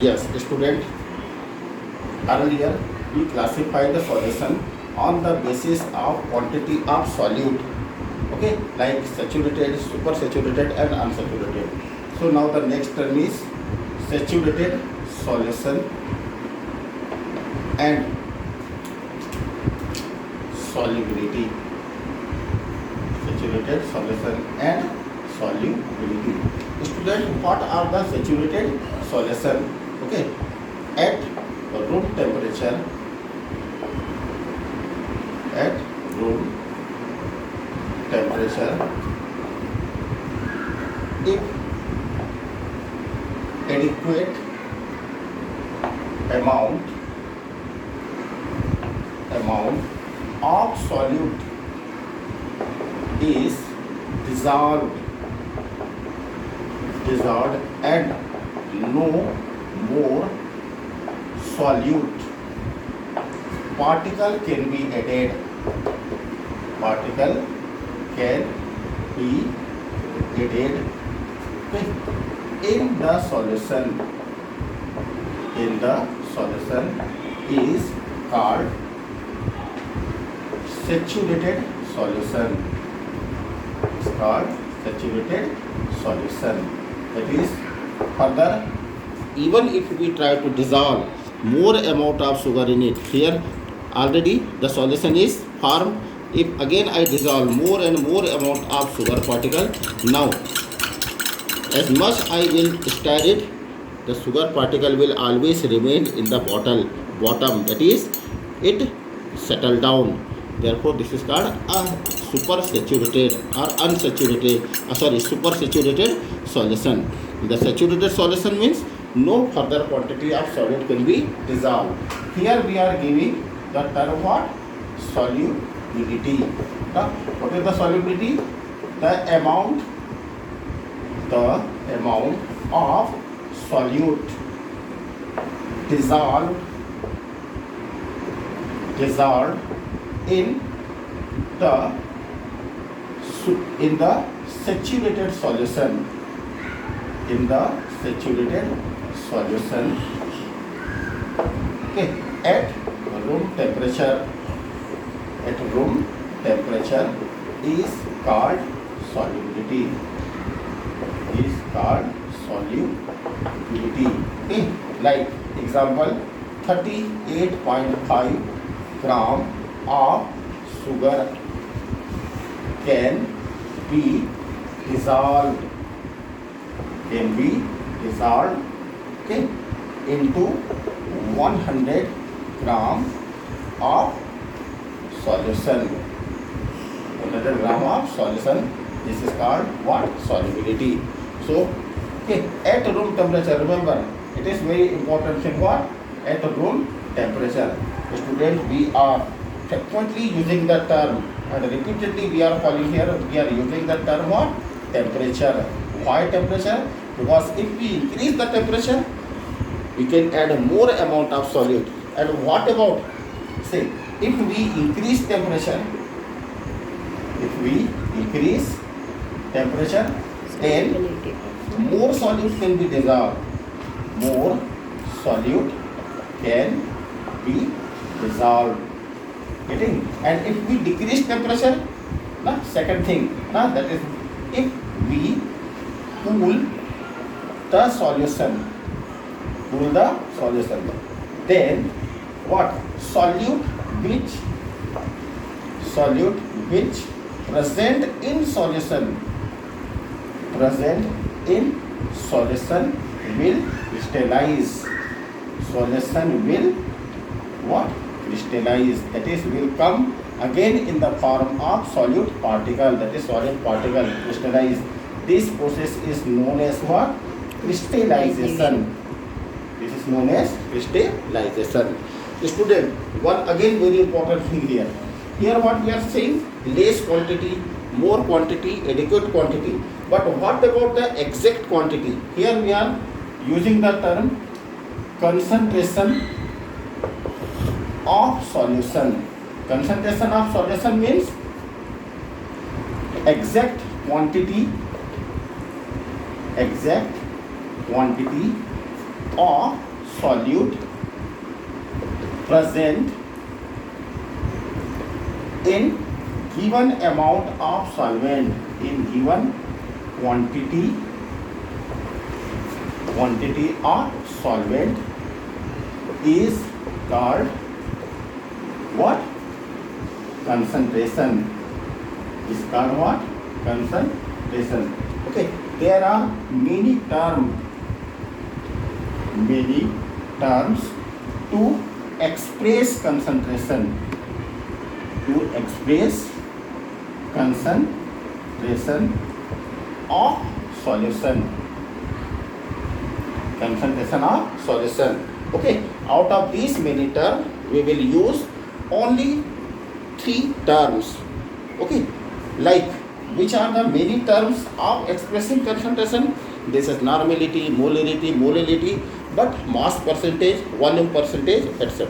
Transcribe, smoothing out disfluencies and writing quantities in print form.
Yes, student, earlier we classify the solution on the basis of quantity of solute, okay, like saturated, supersaturated and unsaturated. So now the next term is saturated solution and solubility. Saturated solution and solubility. Student, what are the saturated solution? Okay, at room temperature, at room temperature, if adequate amount of solute is dissolved and no more solute particle can be added. Particle can be added in the solution. In the solution is called saturated solution. It's called saturated solution. That is, further, even if we try to dissolve more amount of sugar in it, here already the solution is formed. If again I dissolve more and more amount of sugar particle, now as much I will stir it, the sugar particle will always remain in the bottom, that is, it settle down. Therefore this is called a supersaturated or supersaturated solution. The saturated solution means no further quantity of solute can be dissolved. Here we are giving the term what? Solubility. What is the solubility? The amount of solute dissolved in the saturated solution. In the saturated solution, okay, at room temperature is called solubility. Okay, like example, 38.5 gram of sugar can be dissolved okay, into 100 gram of solution. 100 gram of solution. This is called what? Solubility. So, okay, at room temperature, remember, it is very important thing what? At room temperature. Student, we are frequently using the term and repeatedly we are calling here, we are using the term what? Temperature. Why temperature? Because if we increase the temperature, we can add more amount of solute. And what about, say, if we increase temperature, then more solute can be dissolved. More solute can be dissolved. Getting? And if we decrease temperature, second thing, that is, if we cool the solution, then what? Solute which present in solution will crystallize. Solution will what? Crystallize. That is, will come again in the form of solute particle. That is, solid particle crystallize. This process is known as what? Crystallization. This is known as crystallization. Student, one again very important thing here. Here what we are saying? Less quantity, more quantity, adequate quantity. But what about the exact quantity? Here we are using the term concentration of solution. Concentration of solution means exact quantity of solute present in given amount of solvent, in given quantity of solvent is called what? Concentration. Is called what? Concentration. Okay, there are many terms to express concentration. To express concentration of solution. Concentration of solution. Okay, out of these many terms, we will use only 3 terms. Okay, like which are the many terms of expressing concentration? This is normality, molarity, but mass percentage, volume percentage, etc.